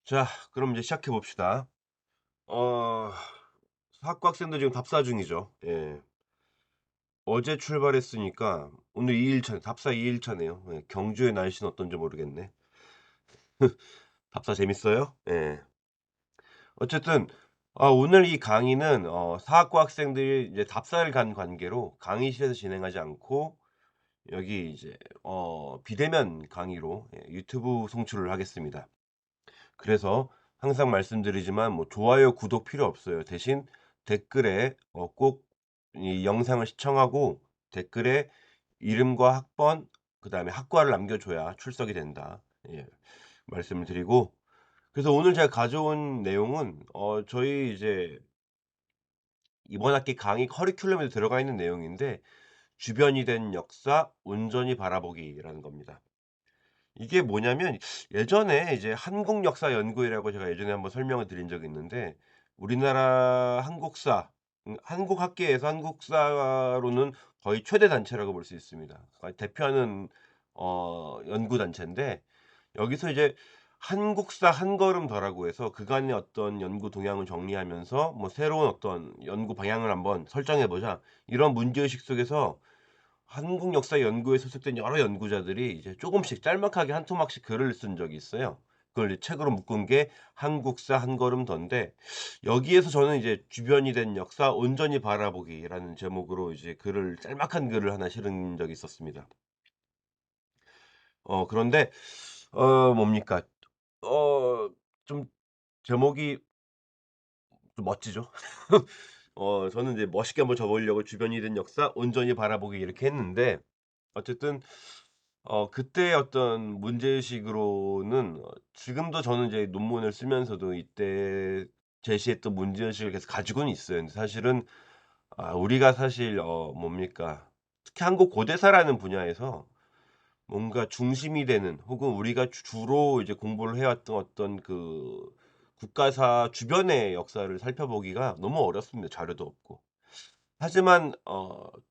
자, 그럼 이제 시작해 봅시다. 어 학부학생들 지금 답사 중이죠. 예. 어제 출발했으니까 오늘 2 일차, 답사 2 일차네요. 예. 경주의 날씨는 어떤지 모르겠네. 답사 재밌어요? 예. 어쨌든 오늘 이 강의는 사학과 학생들이 이제 답사를 간 관계로 강의실에서 진행하지 않고 여기 이제 비대면 강의로 유튜브 송출을 하겠습니다. 그래서 항상 말씀드리지만 뭐 좋아요, 구독 필요 없어요. 대신 댓글에 꼭 이 영상을 시청하고 댓글에 이름과 학번 그다음에 학과를 남겨 줘야 출석이 된다. 예. 말씀을 드리고, 그래서 오늘 제가 가져온 내용은 저희 이제 이번 학기 강의 커리큘럼에 들어가 있는 내용인데, 주변이 된 역사 온전히 바라보기라는 겁니다. 이게 뭐냐면, 예전에 이제 한국 역사 연구회라고 제가 예전에 한번 설명을 드린 적이 있는데, 우리나라 한국사 한국 학계에서 한국사로는 거의 최대 단체라고 볼 수 있습니다. 대표하는 연구 단체인데, 여기서 이제 한국사 한 걸음 더라고 해서 그간의 어떤 연구 동향을 정리하면서 뭐 새로운 어떤 연구 방향을 한번 설정해 보자, 이런 문제의식 속에서 한국 역사 연구에 소속된 여러 연구자들이 이제 조금씩 짤막하게 한 토막씩 글을 쓴 적이 있어요. 그걸 이제 책으로 묶은 게 한국사 한 걸음 더인데, 여기에서 저는 이제 주변이 된 역사 온전히 바라보기라는 제목으로 이제 글을, 짤막한 글을 하나 실은 적이 있었습니다. 그런데 뭡니까? 어 좀 제목이 좀 멋지죠. 저는 이제 멋있게 한번 적어 보려고 주변이 된 역사 온전히 바라보기 이렇게 했는데, 어쨌든 그때 어떤 문제의식으로는 지금도 저는 이제 논문을 쓰면서도 이때 제시했던 문제의식을 계속 가지고는 있어요. 근데 사실은 우리가 사실 뭡니까, 특히 한국 고대사라는 분야에서 뭔가 중심이 되는, 혹은 우리가 주로 이제 공부를 해 왔던 어떤 그 국가사 주변의 역사를 살펴보기가 너무 어렵습니다, 자료도 없고. 하지만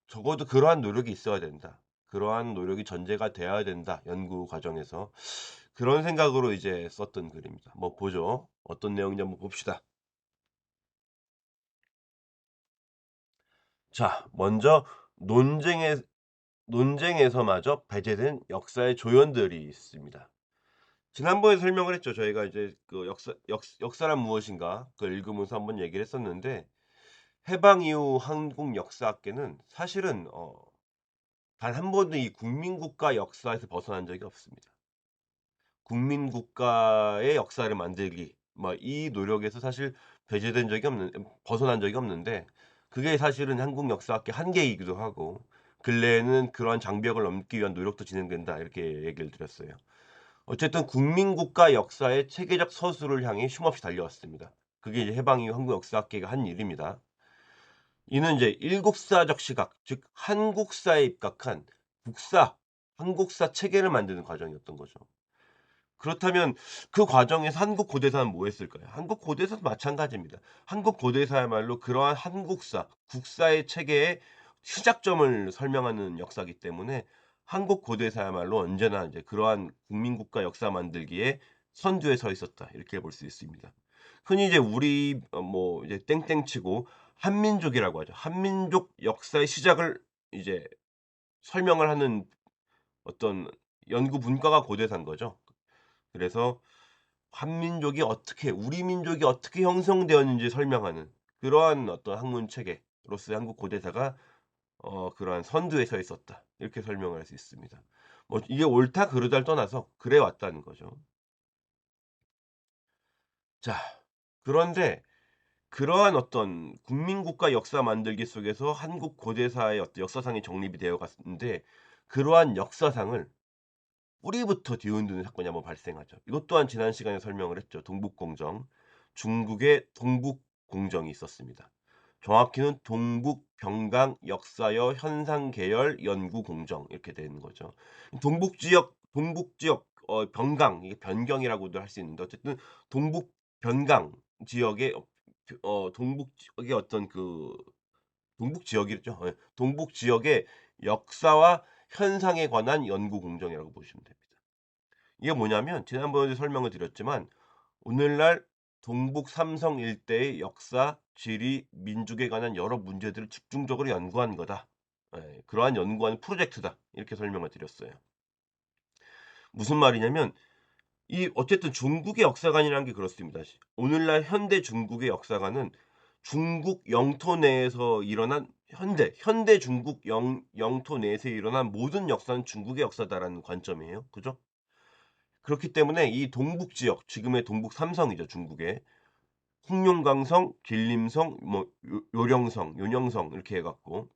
적어도 그러한 노력이 있어야 된다. 그러한 노력이 전제가 돼야 된다, 연구 과정에서. 그런 생각으로 이제 썼던 글입니다. 뭐 보죠. 어떤 내용인지 한번 봅시다. 자, 먼저 논쟁에 논쟁에서마저 배제된 역사의 조연들이 있습니다. 지난번에 설명을 했죠. 저희가 이제 그 역사란 무엇인가 그걸 읽으면서 한번 얘기를 했었는데, 해방 이후 한국 역사학계는 사실은 단 한 번도 이 국민국가 역사에서 벗어난 적이 없습니다. 국민국가의 역사를 만들기, 뭐 이 노력에서 사실 배제된 적이 없는 벗어난 적이 없는데, 그게 사실은 한국 역사학계 한계이기도 하고, 근래에는 그러한 장벽을 넘기 위한 노력도 진행된다, 이렇게 얘기를 드렸어요. 어쨌든 국민국가 역사의 체계적 서술을 향해 쉼없이 달려왔습니다. 그게 이제 해방 이후 한국 역사학계가 한 일입니다. 이는 이제 일국사적 시각, 즉 한국사에 입각한 국사, 한국사 체계를 만드는 과정이었던 거죠. 그렇다면 그 과정에서 한국 고대사는 뭐 했을까요? 한국 고대사도 마찬가지입니다. 한국 고대사야말로 그러한 한국사, 국사의 체계의 시작점을 설명하는 역사이기 때문에, 한국 고대사야말로 언제나 이제 그러한 국민국가 역사 만들기에 선두에 서 있었다, 이렇게 볼 수 있습니다. 흔히 이제 우리 뭐 이제 땡땡치고 한민족이라고 하죠. 한민족 역사의 시작을 이제 설명을 하는 어떤 연구 분과가 고대사인 거죠. 그래서 한민족이 어떻게, 우리 민족이 어떻게 형성되었는지 설명하는 그러한 어떤 학문 체계로서의 한국 고대사가 그러한 선두에 서 있었다, 이렇게 설명을 할 수 있습니다. 뭐 이게 옳다 그르다를 떠나서 그래 왔다는 거죠. 자, 그런데 그러한 어떤 국민국가 역사 만들기 속에서 한국 고대사의 어떤 역사상이 정립이 되어 갔는데, 그러한 역사상을 뿌리부터 뒤흔드는 사건이 한번 발생하죠. 이것 또한 지난 시간에 설명을 했죠. 동북공정. 중국의 동북공정이 있었습니다. 정확히는 동북병강 역사여 현상계열 연구공정, 이렇게 되는 거죠. 동북지역 병강, 이게 변경이라고도 할 수 있는데, 어쨌든 동북변강 지역의 동북 지역의 어떤 그 동북 지역이죠. 예. 동북 지역의 역사와 현상에 관한 연구 공정이라고 보시면 됩니다. 이게 뭐냐면 지난번에도 설명을 드렸지만, 오늘날 동북 삼성 일대의 역사, 지리, 민족에 관한 여러 문제들을 집중적으로 연구한 거다. 예. 그러한 연구하는 프로젝트다. 이렇게 설명을 드렸어요. 무슨 말이냐면 이 어쨌든 중국의 역사관이라는 게 그렇습니다. 오늘날 현대 중국의 역사관은 중국 영토 내에서 일어난 현대 중국 영토 내에서 일어난 모든 역사는 중국의 역사다라는 관점이에요. 그죠? 그렇기 때문에 이 동북 지역, 지금의 동북 삼성이죠, 중국의. 흑룡강성, 길림성, 뭐 요령성, 요녕성 이렇게 해 갖고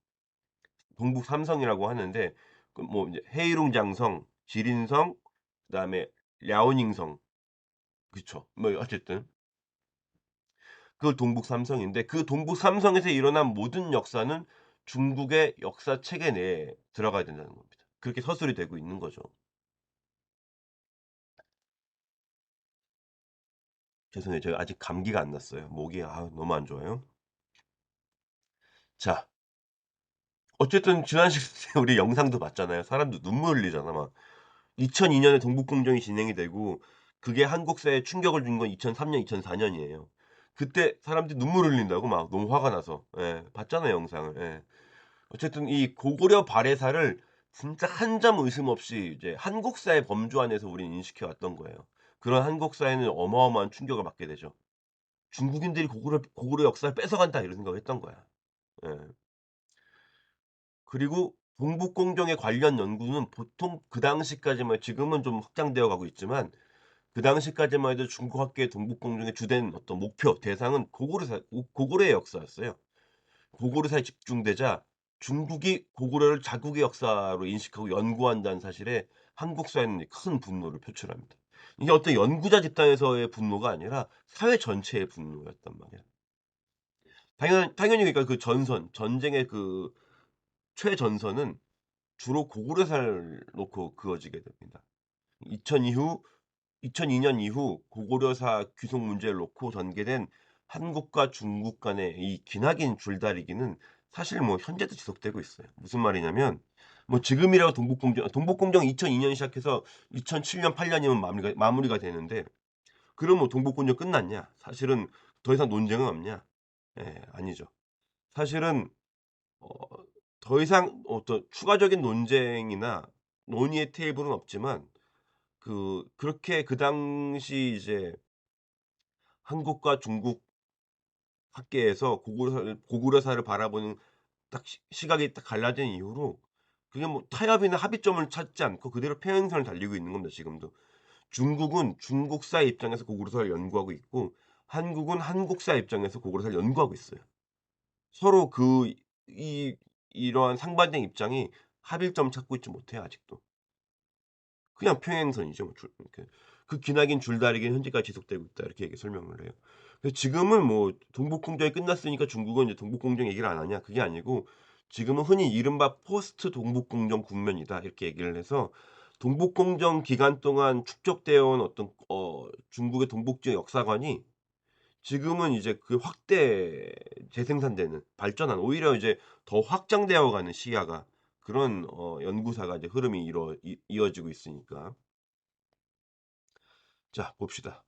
동북 삼성이라고 하는데 그 뭐 이제 헤이룽장성, 지린성, 그다음에 랴오닝성 그쵸. 뭐 어쨌든 그 동북 삼성인데 그 동북 삼성에서 일어난 모든 역사는 중국의 역사 체계 내에 들어가야 된다는 겁니다. 그렇게 서술이 되고 있는 거죠. 죄송해요. 제가 아직 감기가 안 났어요. 목이 너무 안 좋아요. 자, 어쨌든 지난 시간에 우리 영상도 봤잖아요. 사람들 눈물 흘리잖아 막. 2002 년에 동북공정이 진행이 되고 그게 한국사에 충격을 준 건 2003 년, 2004 년이에요. 그때 사람들이 눈물 흘린다고 막 너무 화가 나서. 예. 봤잖아요, 영상을. 예. 어쨌든 이 고구려 발해사를 진짜 한 점 의심 없이 이제 한국사의 범주 안에서 우리는 인식해 왔던 거예요. 그런 한국사에는 어마어마한 충격을 받게 되죠. '중국인들이 고구려 역사를 뺏어간다.' 이런 생각을 했던 거야. 예. 그리고 동북공정에 관련 연구는 보통 그 당시까지만 지금은 좀 확장되어 가고 있지만 그 당시까지만 해도 중국 학계의 동북공정의 주된 어떤 목표 대상은 고구려의 역사였어요. 고구려사에 집중되자 중국이 고구려를 자국의 역사로 인식하고 연구한다는 사실에 한국 사회는 큰 분노를 표출합니다. 이게 어떤 연구자 집단에서의 분노가 아니라 사회 전체의 분노였단 말이야. 당연히 그러니까 그 전쟁의 그 최전선은 주로 고구려사를 놓고 그어지게 됩니다. 2000 이후 2002년 이후 고구려사 귀속 문제를 놓고 전개된 한국과 중국 간의 이 기나긴 줄다리기는 사실 뭐 현재도 지속되고 있어요. 무슨 말이냐면 뭐 지금이라고 동북공정 2002년 시작해서 2007년 8 년이면 마무리가 되는데 그럼 뭐 동북공정 끝났냐? 사실은 더 이상 논쟁은 없냐? 예 아니죠. 사실은 어 더 이상 어떤 추가적인 논쟁이나 논의의 테이블은 없지만 그렇게 그 당시 이제 한국과 중국 학계에서 고구려사를 바라보는 딱 시각이 딱 갈라진 이후로 그게 뭐 타협이나 합의점을 찾지 않고 그대로 평행선을 달리고 있는 겁니다 지금도. 중국은 중국사의 입장에서 고구려사를 연구하고 있고 한국은 한국사의 입장에서 고구려사를 연구하고 있어요. 서로 이러한 상반된 입장이 합일점 찾고 있지 못해요 아직도. 그냥 평행선이죠. 뭐 이렇게. 그 기나긴 줄다리기는 현재까지 지속되고 있다. 이렇게 설명을 해요. 그래서 지금은 뭐 동북공정이 끝났으니까 중국은 이제 동북공정 얘기를 안 하냐 그게 아니고 지금은 흔히 이른바 포스트 동북공정 국면이다. 이렇게 얘기를 해서 동북공정 기간 동안 축적되어 온 어떤 중국의 동북 지역 역사관이 지금은 이제 그 재생산되는 발전한 오히려 이제 더 확장되어 가는 시야가 그런 연구사가 이제 흐름이 이어지고 있으니까. 자 봅시다.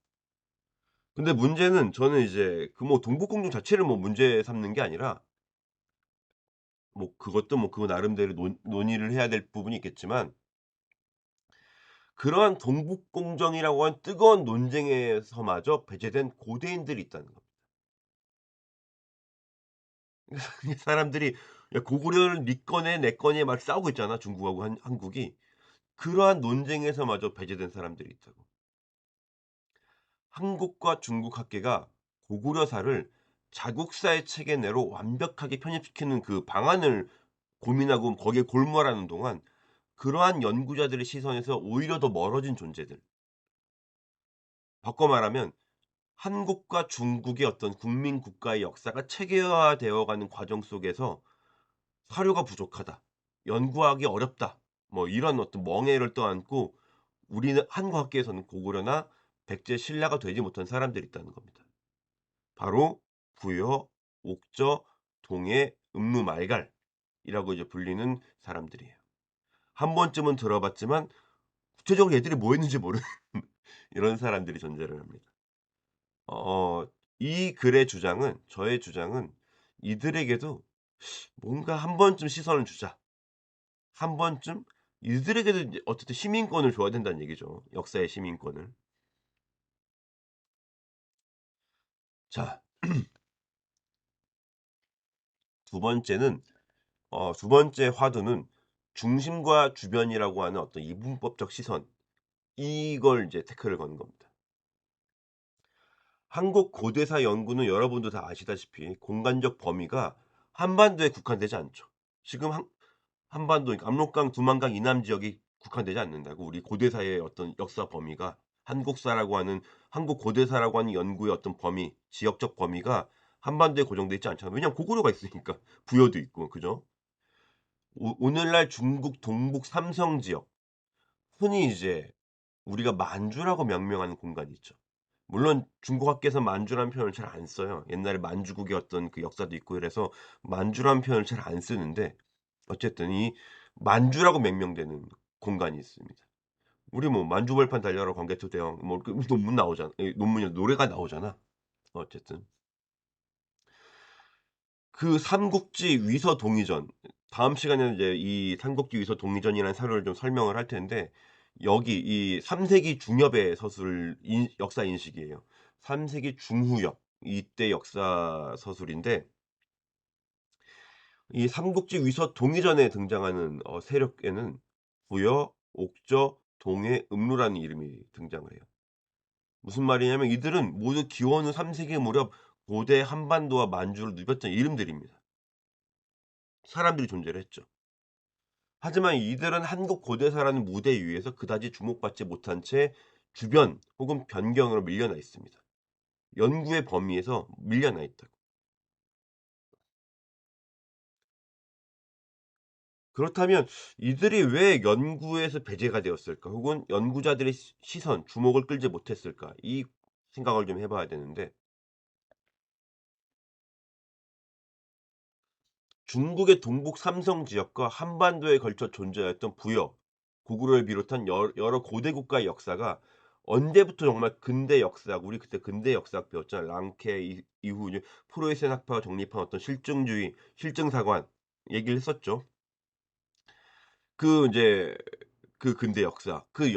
근데 문제는 저는 이제 그 뭐 동북공정 자체를 뭐 문제 삼는 게 아니라 뭐 그것도 뭐 그거 나름대로 논의를 해야 될 부분이 있겠지만 그러한 동북공정이라고 한 뜨거운 논쟁에서마저 배제된 고대인들이 있다는 겁니다. 이 사람들이 야 고구려를 네 거네 내 거네 막 싸우고 있잖아 중국하고 한국이. 그러한 논쟁에서마저 배제된 사람들이 있다고. 한국과 중국 학계가 고구려사를 자국사의 체계 내로 완벽하게 편입시키는 그 방안을 고민하고 거기에 골몰하는 동안 그러한 연구자들의 시선에서 오히려 더 멀어진 존재들. 바꿔 말하면 한국과 중국의 어떤 국민 국가의 역사가 체계화되어 가는 과정 속에서 '사료가 부족하다. 연구하기 어렵다.' 뭐 이런 어떤 멍해를 떠안고 우리는 한국 학계에서는 고구려나 백제 신라가 되지 못한 사람들이 있다는 겁니다. 바로 부여, 옥저, 동해, 음루, 말갈이라고 이제 불리는 사람들이에요. 한 번쯤은 들어봤지만 구체적으로 얘들이 뭐 했는지 모르는 이런 사람들이 존재를 합니다. 어 이 글의 주장은 저의 주장은 이들에게도 뭔가 '한 번쯤 시선을 주자.' 한 번쯤 이들에게도 이제 어쨌든 시민권을 줘야 된다는 얘기죠, 역사의 시민권을. 자 두 번째는 두 번째 화두는 중심과 주변이라고 하는 어떤 이분법적 시선, 이걸 이제 태클을 거는 겁니다. 한국 고대사 연구는 여러분도 다 아시다시피 공간적 범위가 한반도에 국한되지 않죠. 지금 한반도, 그러니까 압록강, 두만강 이남 지역이 국한되지 않는다고. 우리 고대사의 어떤 역사 범위가 한국사라고 하는, 한국 고대사라고 하는 연구의 어떤 범위, 지역적 범위가 한반도에 고정돼 있지 않잖아요. 왜냐하면 고구려가 있으니까. 부여도 있고, 그죠? 오늘날 중국 동북 삼성 지역, 흔히 이제 우리가 만주라고 명명하는 공간이 있죠. 물론 중국 학계에서 만주라는 표현을 잘 안 써요. 옛날에 만주국의 어떤 그 역사도 있고 이래서 만주라는 표현을 잘 안 쓰는데, 어쨌든 이 만주라고 명명되는 공간이 있습니다. 우리 뭐 만주벌판 달려라 광개토대왕 뭐 그 논문 나오잖아. 논문이 노래가 나오잖아. 어쨌든 그 삼국지 위서 동의전, 다음 시간에는 이제 이 삼국지 위서 동의전이라는 사료를 좀 설명을 할 텐데, 여기 이 3 세기 중엽의 서술 역사 인식이에요. 3 세기 중후엽 이때 역사 서술인데, 이 삼국지 위서 동의전에 등장하는 세력에는 부여, 옥저, 동해, 음루라는 이름이 등장을 해요. 무슨 말이냐면 이들은 모두 기원 후 3 세기 무렵 고대 한반도와 만주를 누볐던 이름들입니다. 사람들이 존재를 했죠. 하지만 이들은 한국 고대사라는 무대 위에서 그다지 주목받지 못한 채 주변 혹은 변경으로 밀려나 있습니다. 연구의 범위에서 밀려나 있다고. 그렇다면 이들이 왜 연구에서 배제가 되었을까? 혹은 연구자들의 시선, 주목을 끌지 못했을까? 이 생각을 좀 해 봐야 되는데, 중국의 동북 삼성 지역과 한반도에 걸쳐 존재했던 부여, 고구려를 비롯한 여러 고대 국가의 역사가 언제부터 정말 근대 역사학, 우리 그때 근대 역사학 배웠잖아요. 랑케 이후 이제 프로이센 학파가 정립한 어떤 실증주의, 실증사관 얘기를 했었죠. 그 인제 그 근대 역사, 그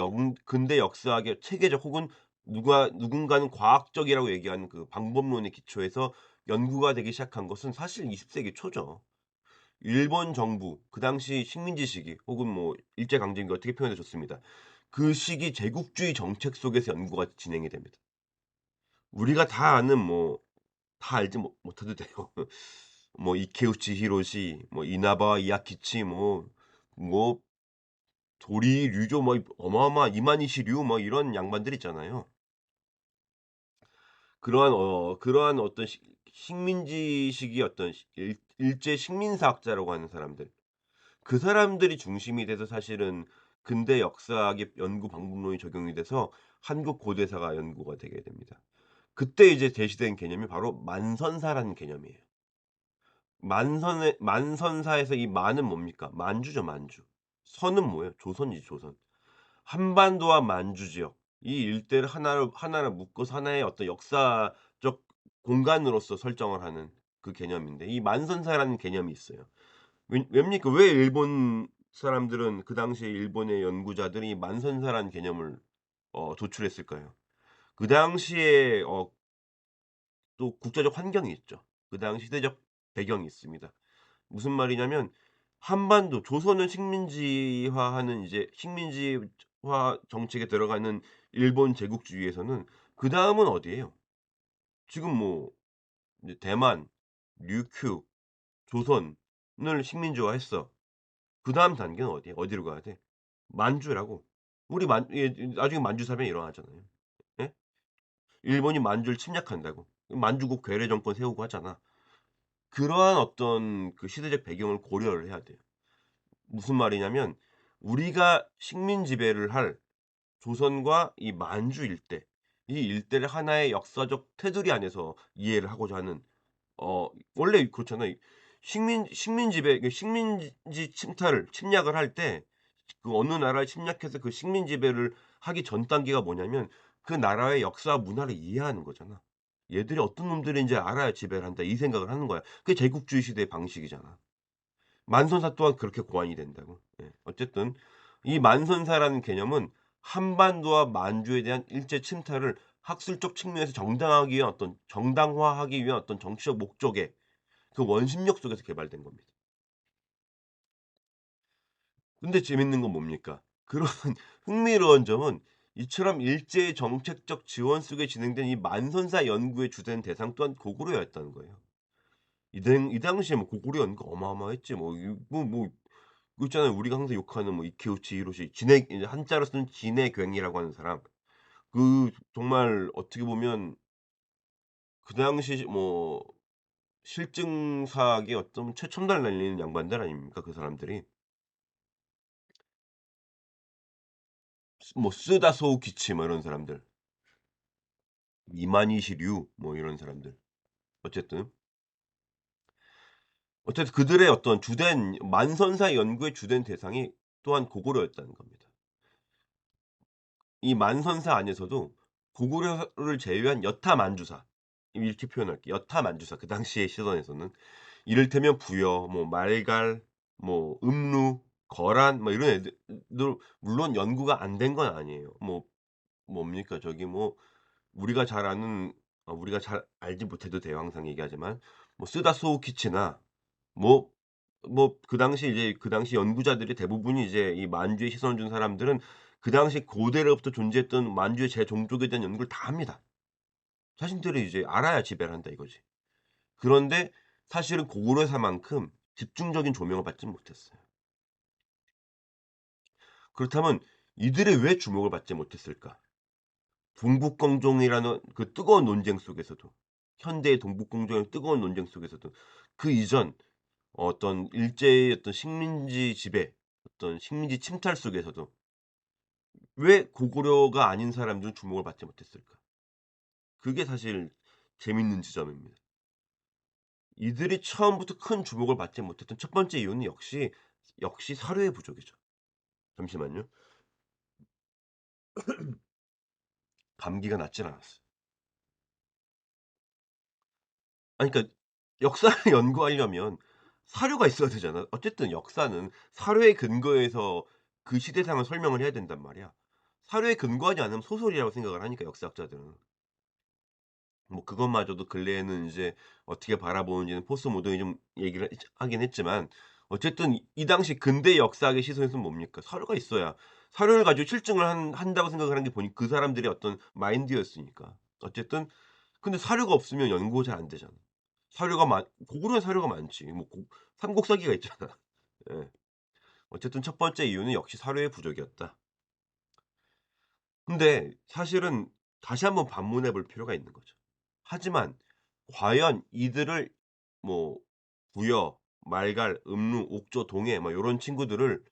근대 역사학의 체계적 혹은 누군가는 과학적이라고 얘기하는 그 방법론의 기초에서 연구가 되기 시작한 것은 사실 20 세기 초죠. 일본 정부 그 당시 식민지 시기 혹은 뭐 일제 강점기 어떻게 표현해도 좋습니다. 그 시기 제국주의 정책 속에서 연구가 진행이 됩니다. 우리가 다 아는 뭐 다 알지 못해도 돼요. 뭐 이케우치 히로시, 뭐 이나바 이아키치, 뭐 도리 류조, 뭐 어마어마한 이마니시 류, 뭐 이런 양반들 있잖아요. 그러한 어떤 식민지 시기 어떤 일제 식민사학자라고 하는 사람들. 그 사람들이 중심이 돼서 사실은 근대 역사학의 연구 방법론이 적용이 돼서 한국 고대사가 연구가 되게 됩니다. 그때 이제 제시된 개념이 바로 만선사라는 개념이에요. 만선사에서 이 만은 뭡니까? 만주죠, 만주. 선은 뭐예요? 조선이지, 조선. 한반도와 만주 지역, 이 일대를 하나로 묶어서 하나의 어떤 역사적 공간으로서 설정을 하는 그 개념인데, 이 만선사라는 개념이 있어요. 왜입니까? 왜 일본 사람들은 그 당시에 일본의 연구자들이 만선사라는 개념을 도출했을까요? 그 당시에 또 국제적 환경이 있죠. 그 당시 시대적 배경이 있습니다. 무슨 말이냐면 한반도 조선을 식민지화하는 이제 식민지화 정책에 들어가는 일본 제국주의에서는 그다음은 어디예요? 지금 뭐 이제 대만, 류큐, 조선을 식민지화했어. 그다음 단계는 어디야? 어디로 가야 돼? 만주라고. 우리 나중에 만주사변이 일어나잖아요. 예? 일본이 만주를 침략한다고. 만주국 괴뢰 정권 세우고 하잖아. 그러한 어떤 그 시대적 배경을 고려를 해야 돼요. 무슨 말이냐면 우리가 식민 지배를 할 조선과 이 만주 일대, 이 일대를 하나의 역사적 테두리 안에서 이해를 하고자 하는, 원래 그렇잖아요. 식민 지배, 식민지 침탈을 침략을 할 때 그 어느 나라를 침략해서 그 식민 지배를 하기 전 단계가 뭐냐면 그 나라의 역사와 문화를 이해하는 거잖아. '얘들이 어떤 놈들인지 알아야 지배를 한다.' 이 생각을 하는 거야. 그게 제국주의 시대의 방식이잖아. 만선사 또한 그렇게 고안이 된다고. 예. 어쨌든 이 만선사라는 개념은 한반도와 만주에 대한 일제 침탈을 학술적 측면에서 정당하기 위한 어떤 정당화하기 위한 어떤 정치적 목적의 그 원심력 속에서 개발된 겁니다. 근데 재밌는 건 뭡니까? 그런 흥미로운 점은 이처럼 일제의 정책적 지원 속에 진행된 이 만선사 연구의 주된 대상 또한 고구려였다는 거예요. 이 당시에 뭐 고구려 연구 어마어마했지 뭐 그거 있잖아요. 우리가 항상 욕하는 뭐 이케우치 히로시 진해 이제 한자로 쓰는 진해괭이라고 하는 사람. 그 정말 어떻게 보면 그 당시 뭐 실증사학의 어떤 최첨단을 날리는 양반들 아닙니까 그 사람들이. 뭐 쓰다 소우키치 뭐 이런 사람들. 이만희시 류 뭐 이런 사람들. 어쨌든, 어쨌든 그들의 어떤 주된 만선사 연구의 주된 대상이 또한 고구려였다는 겁니다. 이 만선사 안에서도 고구려를 제외한 여타 만주사 이렇게 표현할게요. 여타 만주사 그 당시의 시선에서는 이를테면 부여, 뭐 말갈, 뭐 음루, 거란 뭐 이런 애들 물론 연구가 안 된 건 아니에요. 뭐 뭡니까 저기 뭐 우리가 잘 아는 우리가 잘 알지 못해도 돼요. 항상 얘기하지만 뭐 쓰다 소우키치나 뭐 그 당시 이제 그 당시 연구자들이 대부분이 이제 이 만주에 시선을 준 사람들은 그 당시 고대로부터 존재했던 만주의 제종족에 대한 연구를 다 합니다. 자신들이 이제 알아야 지배를 한다 이거지. 그런데 사실은 고구려사만큼 집중적인 조명을 받지는 못했어요. 그렇다면 이들이 왜 주목을 받지 못했을까? 동북공정이라는 그 뜨거운 논쟁 속에서도 현대의 동북공정의 뜨거운 논쟁 속에서도 그 이전 어떤 일제의 어떤 식민지 지배, 어떤 식민지 침탈 속에서도 왜 고구려가 아닌 사람들은 주목을 받지 못했을까? 그게 사실 재밌는 지점입니다. 이들이 처음부터 큰 주목을 받지 못했던 첫 번째 이유는 역시 사료의 부족이죠. 잠시만요. 감기가 낫질 않았어요. 아니 그러니까 역사를 연구하려면 사료가 있어야 되잖아. 어쨌든 역사는 사료에 근거해서 그 시대상을 설명을 해야 된단 말이야. 사료에 근거하지 않으면 소설이라고 생각을 하니까 역사학자들은. 뭐 그것마저도 근래에는 이제 어떻게 바라보는지는 포스트 모더니즘 얘기를 하긴 했지만 어쨌든 이 당시 근대 역사학의 시선에서는 뭡니까? 사료가 있어야 사료를 가지고 실증을 한다고 생각을 하는 게 보니 그 사람들의 어떤 마인드였으니까. 어쨌든 근데 사료가 없으면 연구가 잘 안 되잖아. 사료가 많 고구려에 사료가 많지. 뭐 삼국사기가 있잖아. 예. 어쨌든 첫 번째 이유는 역시 사료의 부족이었다. 근데 사실은 다시 한번 반문해 볼 필요가 있는 거죠. 하지만 과연 이들을 뭐 부여, 말갈, 음루, 옥조, 동해 뭐 요런 친구들을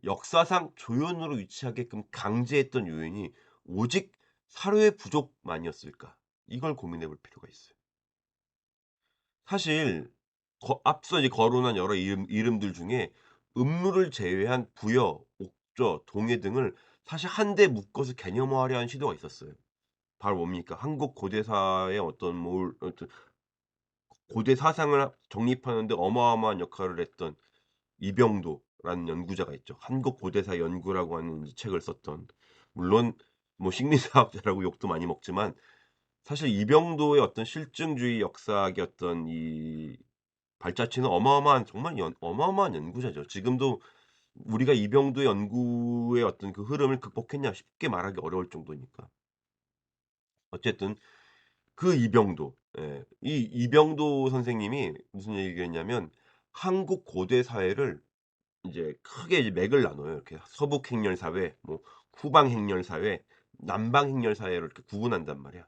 역사상 조연으로 위치하게끔 강제했던 요인이 오직 사료의 부족만이었을까? 이걸 고민해 볼 필요가 있어요. 사실 앞서 이제 거론한 여러 이름들 중에 음루를 제외한 부여, 옥조, 동해 등을 사실 한데 묶어서 개념화하려 한 시도가 있었어요. 바로 뭡니까? 한국 고대사의 어떤 고대 사상을 정립하는 데 어마어마한 역할을 했던 이병도라는 연구자가 있죠. 한국 고대사 연구라고 하는 이 책을 썼던. 물론 뭐 식민사학자라고 욕도 많이 먹지만 사실 이병도의 어떤 실증주의 역사학의 어떤 이 발자취는 어마어마한 정말 어마어마한 연구자죠. 지금도 우리가 이병도의 연구의 어떤 그 흐름을 극복했냐 쉽게 말하기 어려울 정도니까. 어쨌든 그 이병도 이 이병도 선생님이 무슨 얘기를 했냐면 한국 고대 사회를 이제 크게 이제 맥을 나눠요. 이렇게 서북 행렬 사회, 뭐 후방 행렬 사회, 남방 행렬 사회로 이렇게 구분한단 말이야.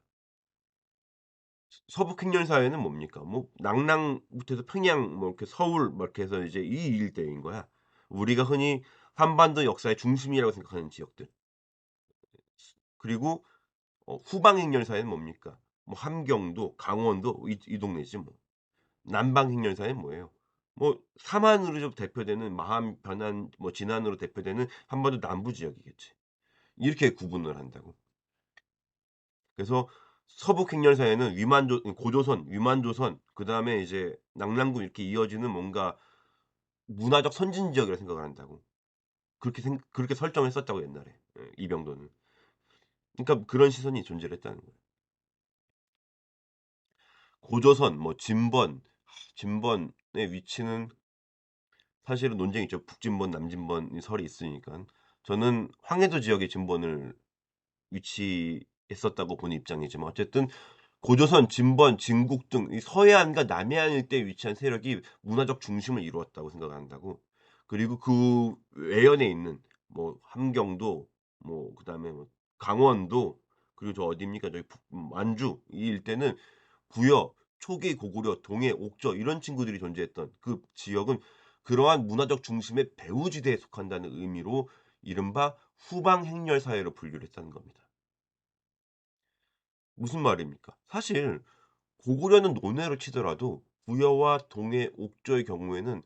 서북 행렬 사회는 뭡니까? 뭐 낭랑부터 해서 평양 뭐 이렇게 서울 뭐 이렇게 해서 이제 이 일대인 거야. 우리가 흔히 한반도 역사의 중심이라고 생각하는 지역들. 그리고 후방 행렬 사회는 뭡니까? 뭐 함경도, 강원도 이 동네지 뭐. 남방 행렬 사회는 뭐예요? 뭐 삼한으로 좀 대표되는 마한, 변한, 뭐 진안으로 대표되는 한반도 남부 지역이겠지. 이렇게 구분을 한다고. 그래서 서북 행렬사에는 위만조 고조선, 위만조선 그다음에 이제 낙랑군 이렇게 이어지는 뭔가 문화적 선진 지역이라 생각을 한다고. 그렇게 설정을 했었다고 옛날에. 예 이병도는. 그러니까 그런 시선이 존재를 했다는 거예요. 고조선 뭐 진번의 위치는 사실은 논쟁이 있죠. 북진번, 남진번 이 설이 있으니깐. 저는 황해도 지역에 진번을 위치했었다고 보는 입장이지만 어쨌든 고조선, 진번, 진국 등 이 서해안과 남해안 일대에 위치한 세력이 문화적 중심을 이루었다고 생각을 한다고. 그리고 그 외연에 있는 뭐 함경도 뭐 그다음에 뭐 강원도 그리고 저 어디입니까? 저기 완주 이 일대는 부여, 초기, 고구려, 동해, 옥저 이런 친구들이 존재했던 그 지역은 그러한 문화적 중심의 배후지대에 속한다는 의미로 이른바 후방 행렬 사회로 분류를 했다는 겁니다. 무슨 말입니까? 사실 고구려는 논외로 치더라도 부여와 동해, 옥저의 경우에는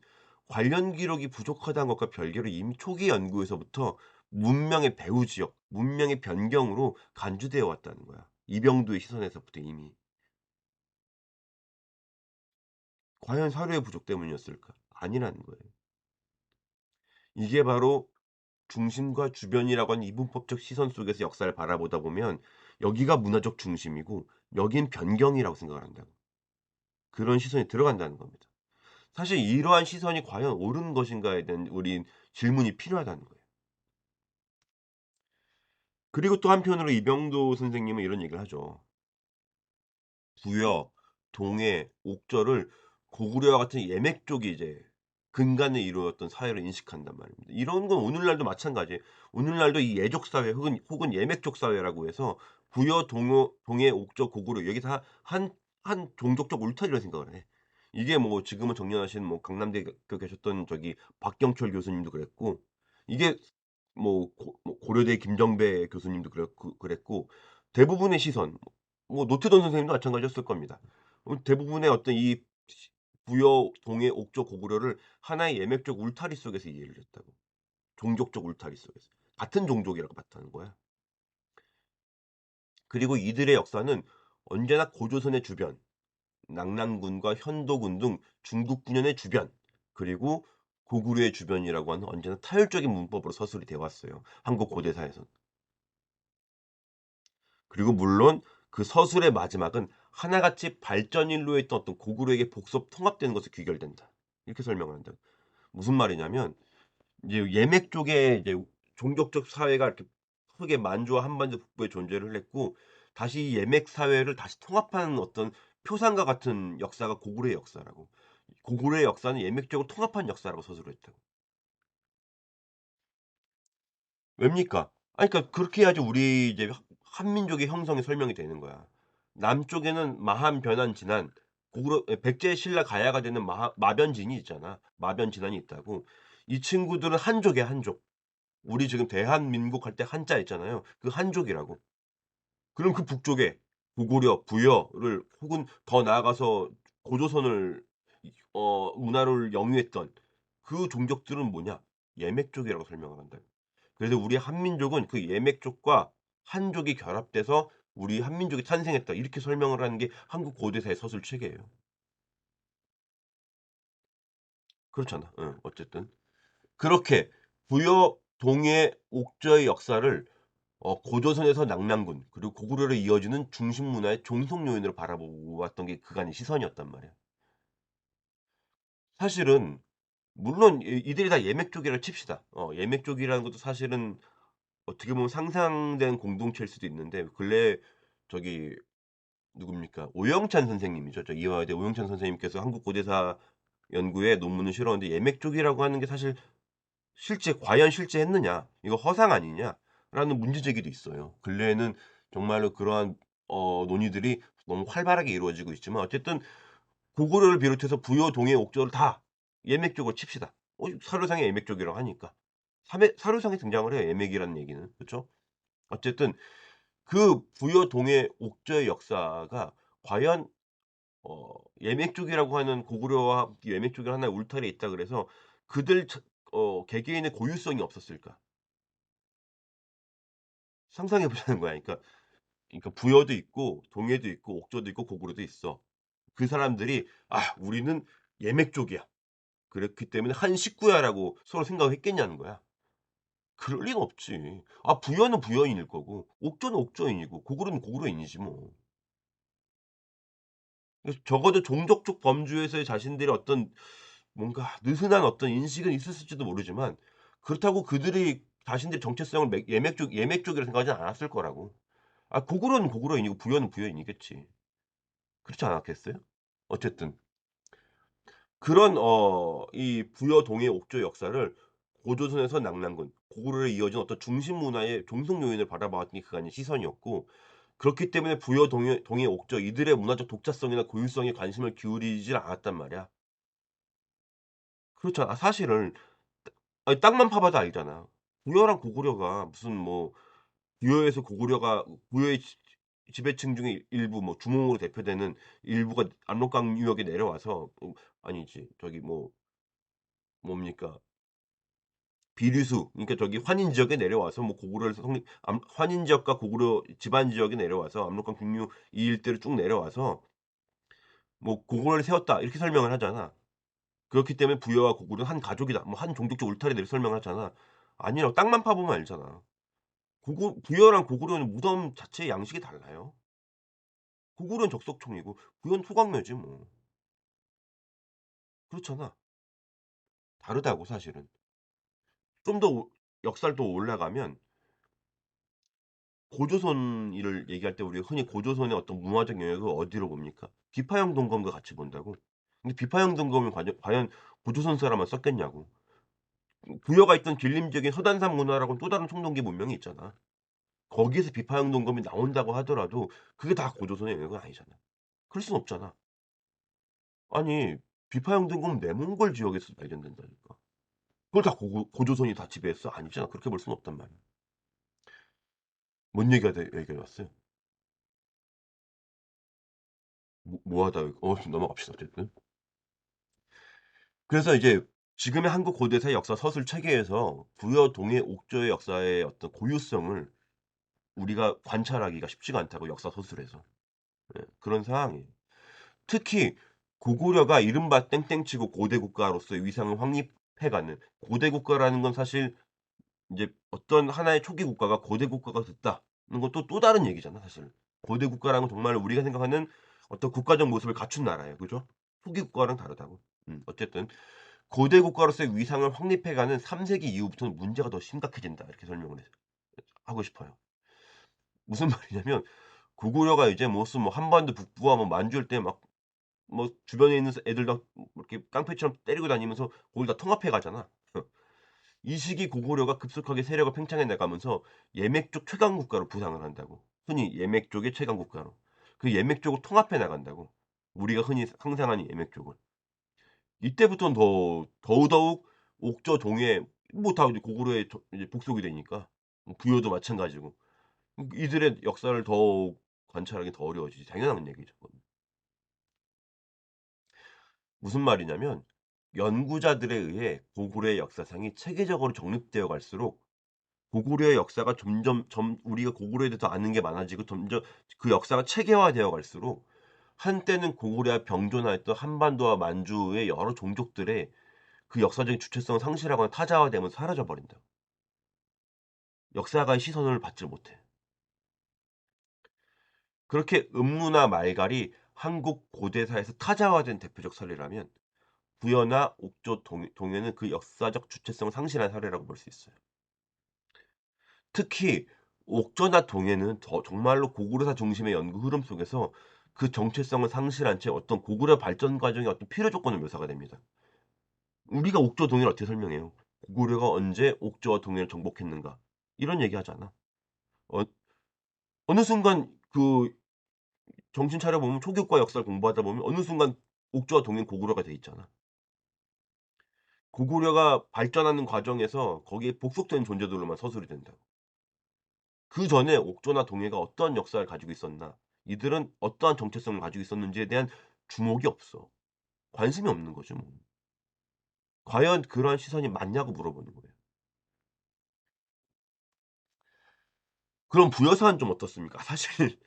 관련 기록이 부족하다는 것과 별개로 이미 초기 연구에서부터 문명의 배후 지역, 문명의 변경으로 간주되어 왔다는 거야. 이병도의 시선에서부터 이미. 과연 사료의 부족 때문이었을까? 아니라는 거예요. 이게 바로 중심과 주변이라고 하는 이분법적 시선 속에서 역사를 바라보다 보면 여기가 문화적 중심이고 여긴 변경이라고 생각을 한다고. 그런 시선이 들어간다는 겁니다. 사실 이러한 시선이 과연 옳은 것인가에 대한 우린 질문이 필요하다는 거예요. 그리고 또 한편으로 이병도 선생님은 이런 얘기를 하죠. 부여, 동해, 옥저를 고구려와 같은 예맥 쪽이 이제 근간을 이루었던 사회로 인식한단 말입니다. 이런 건 오늘날도 마찬가지예요. 오늘날도 이 예족 사회 혹은 예맥족 사회라고 해서 부여, 동해, 옥저, 고구려 여기 다 한 종족적 울타리라 생각을 해. 이게 뭐 지금은 정년하신 뭐 강남대학교 계셨던 저기 박경철 교수님도 그랬고 이게 뭐 고려대 김정배 교수님도 그랬고 대부분의 시선 노태돈 선생님도 마찬가지였을 겁니다. 대부분의 어떤 이 부여, 동해, 옥저, 고구려를 하나의 예맥적 울타리 속에서 이해를 했다고. 종족적 울타리 속에서. 같은 종족이라고 봤다는 거야. 그리고 이들의 역사는 언제나 고조선의 주변, 낙랑군과 현도군 등 중국 분연의 주변, 그리고 고구려의 주변이라고 하는 언제나 타율적인 문법으로 서술이 되어 왔어요. 한국 고대사에선. 그리고 물론 그 서술의 마지막은 하나같이 발전인로에 있던 어떤 고구려에게 복속 통합되는 것으로 귀결된다. 이렇게 설명을 한다. 무슨 말이냐면 이제 예맥 쪽에 이제 종족적 사회가 이렇게 크게 만주와 한반도 북부에 존재를 했고 다시 이 예맥 사회를 다시 통합하는 어떤 표상과 같은 역사가 고구려의 역사라고. 고구려의 역사는 예맥적으로 통합한 역사라고 서술을 했다고. 왜입니까? 아니 그러니까 그렇게 해야지 우리 이제 한민족의 형성이 설명이 되는 거야. 남쪽에는 마한, 변한, 진한 고구려 백제 신라 가야가 되는 마변진이 있잖아. 마변진한이 있다고. 이 친구들은 한족이야, 한족. 우리 지금 대한민국 할 때 한자 있잖아요. 그 한족이라고. 그럼 그 북쪽에 고구려, 부여를 혹은 더 나아가서 고조선을 문화를 영위했던 그 종족들은 뭐냐? 예맥족이라고 설명을 한다. 그래서 우리 한민족은 그 예맥족과 한족이 결합돼서 우리 한민족이 탄생했다. 이렇게 설명을 하는 게 한국 고대사의 서술 체계예요. 그렇잖아. 응, 어쨌든. 그렇게 부여, 동해, 옥저의 역사를 고조선에서 낙랑군 그리고 고구려로 이어지는 중심 문화의 종속 요인으로 바라보고 왔던 게 그간의 시선이었단 말이야. 사실은 물론 이들이 다 예맥족이라 칩시다. 예맥족이라는 것도 사실은 어떻게 보면 상상된 공동체일 수도 있는데 근래에 저기 누굽니까? 오영찬 선생님이죠. 저 이화여대 오영찬 선생님께서 한국 고대사 연구에 논문을 실었는데 예맥족이라고 하는 게 사실 실제 과연 실제했느냐? 이거 허상 아니냐?'라는 문제 제기도 있어요. 근래에는 정말로 그러한 논의들이 너무 활발하게 이루어지고 있지만 어쨌든 고구려를 비롯해서 부여, 동해, 옥저를 다 예맥족으로 칩시다. 사료상에 예맥족이라고 하니까. 사료상에 등장을 해요, 예맥이라는 얘기는. 그쵸? 어쨌든 그 부여, 동해, 옥저의 역사가 과연 예맥족이라고 하는 고구려와 예맥족이 하나의 울타리에 있다 그래서 그들 개개인의 고유성이 없었을까? 상상해 보자는 거야. 그러니까 그러니까 부여도 있고 동해도 있고 옥저도 있고 고구려도 있어. 그 사람들이 '아 우리는 예맥족이야. 그렇기 때문에 한 식구야.'라고 서로 생각을 했겠냐는 거야. 그럴 리가 없지. 아 부여는 부여인일 거고 옥저는 옥저인이고 고구려는 고구려인이지 뭐. 그래서 적어도 종족적 범주에서의 자신들의 어떤 뭔가 느슨한 어떤 인식은 있었을지도 모르지만 그렇다고 그들이 자신들의 정체성을 예맥족이라 생각하진 않았을 거라고. 아 고구려는 고구려인이고 부여는 부여인이겠지. 그렇지 않았겠어요? 어쨌든 그런 이 부여 동해 옥조의 역사를 고조선에서 낙랑군, 고구려에 이어진 어떤 중심 문화의 종속 요인을 바라봤던 게 그간의 시선이었고 그렇기 때문에 부여 동해 옥조 이들의 문화적 독자성이나 고유성에 관심을 기울이질 않았단 말이야. 그렇잖아. 사실은 아니 땅만 파 봐도 알잖아. 부여랑 고구려가 무슨 뭐 부여에서 고구려가 부여의 지배층 중에 일부 뭐 주몽으로 대표되는 일부가 압록강 유역에 내려와서 아니지 저기 뭐 뭡니까 비류수 그러니까 저기 환인 지역에 내려와서 뭐 고구려를 성립 환인 지역과 고구려 지반 지역에 내려와서 압록강 중류 이 일대로 쭉 내려와서 뭐 "고구려를 세웠다." 이렇게 설명을 하잖아. 그렇기 때문에 부여와 고구려는 한 가족이다. 뭐 한 종족적 울타리다 이렇게 설명을 하잖아. 아니라고 땅만 파 보면 알잖아. 부여랑 고구려는 무덤 자체의 양식이 달라요. 고구려는 적석총이고 부여는 토광묘지 뭐. 그렇잖아. 다르다고 사실은. 좀 더 역사를 더 올라가면 고조선을 얘기할 때 우리가 흔히 고조선의 어떤 문화적 영역을 어디로 봅니까? 비파형 동검과 같이 본다고. 근데 비파형 동검이 과연 고조선 사람만 썼겠냐고. 부여가 있던 길림 지역의 서단산 문화라고는 또 다른 청동기 문명이 있잖아. 거기에서 비파형 동검이 나온다고 하더라도 그게 다 고조선의 영역은 아니잖아. 그럴 순 없잖아. 아니 비파형 동검은 내몽골 지역에서 발견된다니까. 그걸 다 고조선이 다 지배했어? 아니잖아. 그렇게 볼 수는 없단 말이야. 뭔 얘기가 왔어요? 뭐 하다 좀 넘어갑시다 어쨌든. 그래서 이제 지금의 한국 고대사 역사 서술 체계에서 부여, 동해, 옥조의 역사의 어떤 고유성을 우리가 관찰하기가 쉽지가 않다고 역사 서술에서. 예 그런 상황이에요. 특히 고구려가 이른바 땡땡치고 고대 국가로서의 위상을 확립해가는 고대 국가라는 건 사실 인제 어떤 하나의 초기 국가가 고대 국가가 됐다는 건 또 다른 얘기잖아 사실. 고대 국가라는 건 정말 우리가 생각하는 어떤 국가적 모습을 갖춘 나라예요. 그죠? 초기 국가랑 다르다고. 어쨌든 "고대 국가로서의 위상을 확립해가는 3 세기 이후부터는 문제가 더 심각해진다." 이렇게 설명을 하고 싶어요. 무슨 말이냐면 고구려가 이제 무슨 뭐 한반도 북부와 뭐 만주일 때 막 뭐 주변에 있는 애들 다 이렇게 깡패처럼 때리고 다니면서 거길 다 통합해 가잖아. 이 시기 고구려가 급속하게 세력을 팽창해 나가면서 예맥족 최강 국가로 부상을 한다고. 흔히 예맥족의 최강 국가로. 그 예맥족을 통합해 나간다고. 우리가 흔히 상상하는 예맥족을. 이때부터는 더더욱 옥저 동해 뭐 다 이제 고구려의 이제 복속이 되니까. 뭐 부여도 마찬가지고. 이들의 역사를 더욱 관찰하기 더 어려워지지. 당연한 얘기죠 그건. 무슨 말이냐면 연구자들에 의해 고구려의 역사상이 체계적으로 정립되어 갈수록 고구려의 역사가 우리가 고구려에 대해서 아는 게 많아지고 점점 그 역사가 체계화되어 갈수록 한때는 고구려와 병존하였던 한반도와 만주의 여러 종족들의 그 역사적인 주체성을 상실하거나 타자화되면서 사라져 버린다. 역사가의 시선을 받질 못해. 그렇게 음루나 말갈이 한국 고대사에서 타자화된 대표적 사례라면 부여나 옥조 동해는 그 역사적 주체성을 상실한 사례라고 볼 수 있어요. 특히 옥저나 동해는 정말로 고구려사 중심의 연구 흐름 속에서 그 정체성을 상실한 채 어떤 고구려 발전 과정의 어떤 필요 조건을 묘사가 됩니다. 우리가 옥저 동해를 어떻게 설명해요? 고구려가 언제 옥저와 동해를 정복했는가? 이런 얘기하잖아. 어 어느 순간 그 정신 차려 보면 초기과 역사를 공부하다 보면 어느 순간 옥저와 동해는 고구려가 돼 있잖아. 고구려가 발전하는 과정에서 거기에 복속된 존재들로만 서술이 된다고. 그전에 옥조나 동해가 어떠한 역사를 가지고 있었나, 이들은 어떠한 정체성을 가지고 있었는지에 대한 주목이 없어. 관심이 없는 거죠 뭐. 과연 그러한 시선이 맞냐고 물어보는 거예요. 그럼 부여사는 좀 어떻습니까? 사실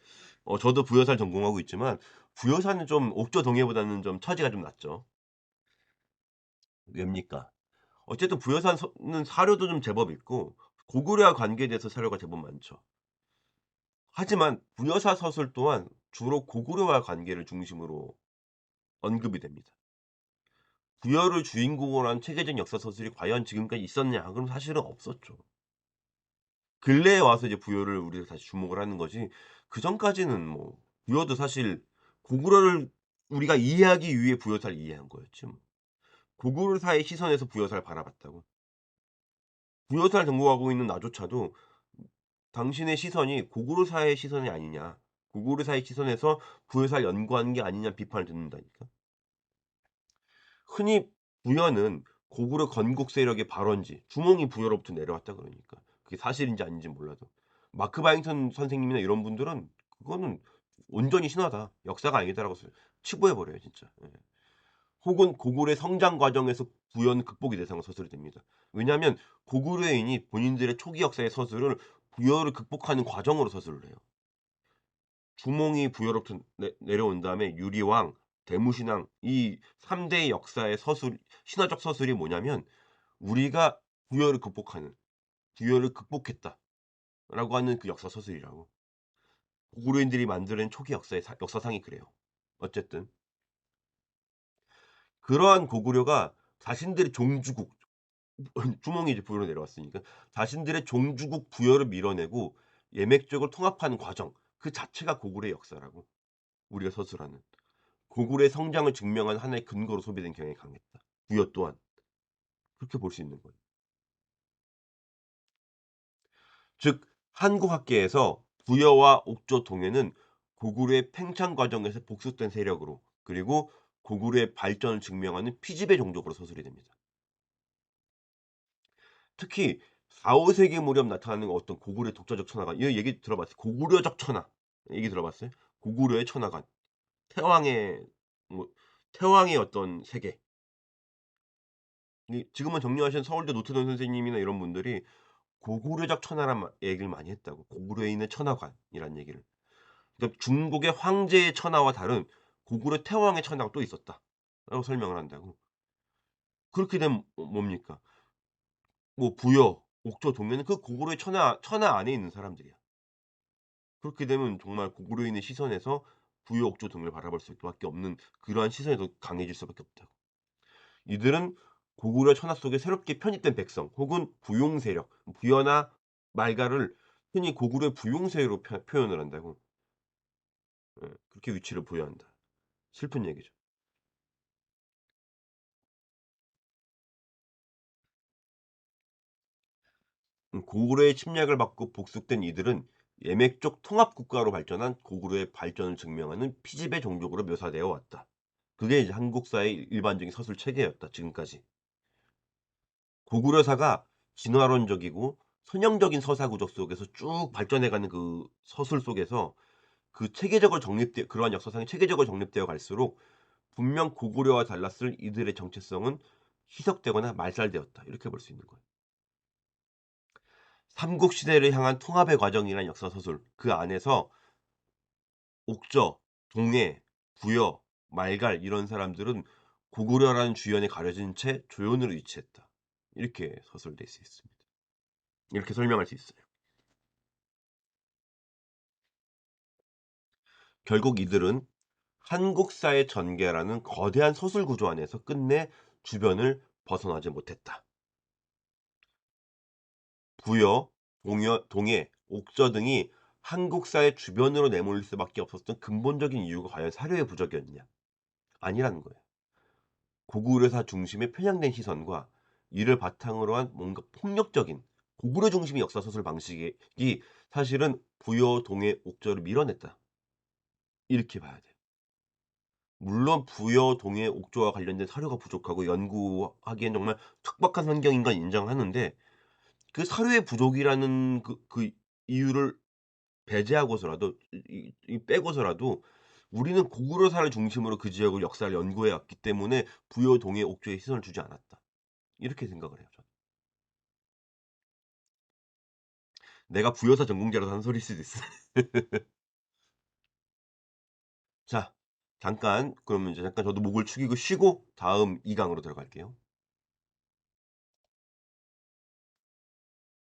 저도 부여사를 전공하고 있지만 부여사는 좀 옥조 동해보다는 좀 처지가 좀 낫죠. 왜입니까? 어쨌든 부여사는 는 사료도 좀 제법 있고 고구려와 관계돼서 사료가 제법 많죠. 하지만 부여사 서술 또한 주로 고구려와 관계를 중심으로 언급이 됩니다. 부여를 주인공으로 한 체계적 역사 서술이 과연 지금까지 있었냐? 그럼 사실은 없었죠. 근래에 와서 이제 부여를 우리가 다시 주목을 하는 거지 그전까지는 뭐 부여도 사실 고구려를 우리가 이해하기 위해 부여사를 이해한 거였지 뭐. 고구려사의 시선에서 부여사를 바라봤다고. 부여사를 전공하고 있는 나조차도 당신의 시선이 고구려사의 시선이 아니냐. 고구려사의 시선에서 부여사를 연구하는 게 아니냐 비판을 듣는다니까. 흔히 부여는 고구려 건국 세력의 발원지, 주몽이 부여로부터 내려왔다 그러니까. 그게 사실인지 아닌지 몰라도. 마크 바잉턴 선생님이나 이런 분들은 그거는 온전히 신화다. 역사가 아니다라고 치부해 버려요, 진짜. 예. 혹은 고구려의 성장 과정에서 부여는 극복이 대상으로 서술이 됩니다. 왜냐하면 고구려인이 본인들의 초기 역사의 서술을 부여를 극복하는 과정으로 서술을 해요. 주몽이 부여로부터 내려온 다음에 유리왕, 대무신왕 이 3 대의 역사의 서술 신화적 서술이 뭐냐면 우리가 부여를 극복하는 '부여를 극복했다.'라고 하는 그 역사 서술이라고. 고구려인들이 만들어낸 초기 역사의 역사상이 그래요. 어쨌든 그러한 고구려가 자신들의 종주국 주몽이 이제 부여로 내려왔으니까 자신들의 종주국 부여를 밀어내고 예맥적으로 통합하는 과정 그 자체가 고구려의 역사라고 우리가 서술하는. 고구려의 성장을 증명한 하나의 근거로 소비된 경향이 강했다. 부여 또한 그렇게 볼 수 있는 거예요. 즉 한국학계에서 부여와 옥조 동해는 고구려의 팽창 과정에서 복수된 세력으로 그리고 고구려의 발전을 증명하는 피지배 종족으로 서술이 됩니다. 특히 4-5 세기 무렵 나타나는 어떤 고구려의 독자적 천하관 이 얘기 들어봤어요? 고구려적 천하 얘기 들어봤어요? 고구려의 천하관. 태왕의 뭐 태왕의 어떤 세계. 이 지금은 정리하신 서울대 노트던 선생님이나 이런 분들이 고구려적 천하란 얘기를 많이 했다고. 고구려에 있는 천하관이란 얘기를. 그러니까 중국의 황제의 천하와 다른 고구려 태왕의 천하가 또 있었다라고 설명을 한다고. 그렇게 되면 뭡니까? 뭐 부여, 옥조, 동해는 그 고구려의 천하 안에 있는 사람들이야. 그렇게 되면 정말 고구려인의 시선에서 부여, 옥조 등을 바라볼 수밖에 없는 그러한 시선이 더 강해질 수밖에 없다고. 이들은 고구려 천하 속에 새롭게 편입된 백성 혹은 부용 세력, 부여나 말가를 흔히 고구려의 부용 세력으로 표현을 한다고. 예. 그렇게 위치를 부여한다. 슬픈 얘기죠. 고구려의 침략을 받고 복속된 이들은 예맥적 통합 국가로 발전한 고구려의 발전을 증명하는 피지배 종족으로 묘사되어 왔다. 그게 이제 한국사의 일반적인 서술 체계였다. 지금까지. 고구려사가 진화론적이고 선형적인 서사 구조 속에서 쭉 발전해가는 그 서술 속에서 그 체계적으로 정립돼 그러한 역사상이 체계적으로 정립되어 갈수록 분명 고구려와 달랐을 이들의 정체성은 희석되거나 말살되었다. 이렇게 볼 수 있는 거예요. 삼국 시대를 향한 통합의 과정이란 역사 서술 그 안에서 옥저, 동해, 부여, 말갈 이런 사람들은 고구려라는 주연에 가려진 채 조연으로 위치했다. 이렇게 서술될 수 있습니다. 이렇게 설명할 수 있어요. 결국 이들은 한국사의 전개라는 거대한 서술 구조 안에서 끝내 주변을 벗어나지 못했다. 부여, 동해, 옥저 등이 한국사의 주변으로 내몰릴 수밖에 없었던 근본적인 이유가 과연 사료의 부족이었느냐? 아니라는 거예요. 고구려사 중심의 편향된 시선과 이를 바탕으로 한 뭔가 폭력적인 고구려 중심의 역사 서술 방식이 사실은 부여, 동해, 옥저를 밀어냈다. 이렇게 봐야 돼요. 물론 부여, 동해, 옥조와 관련된 사료가 부족하고 연구하기엔 정말 척박한 환경인 건 인정하는데 그 사료의 부족이라는 그 이유를 배제하고서라도 빼고서라도 우리는 고구려사를 중심으로 그 지역의 역사를 연구해 왔기 때문에 부여, 동해, 옥조에 시선을 주지 않았다. 이렇게 생각을 해요 저는. 내가 부여사 전공자라서 하는 소리일 수도 있어. 자 잠깐 그러면 이제 잠깐 저도 목을 축이고 쉬고 다음 2 강으로 들어갈게요.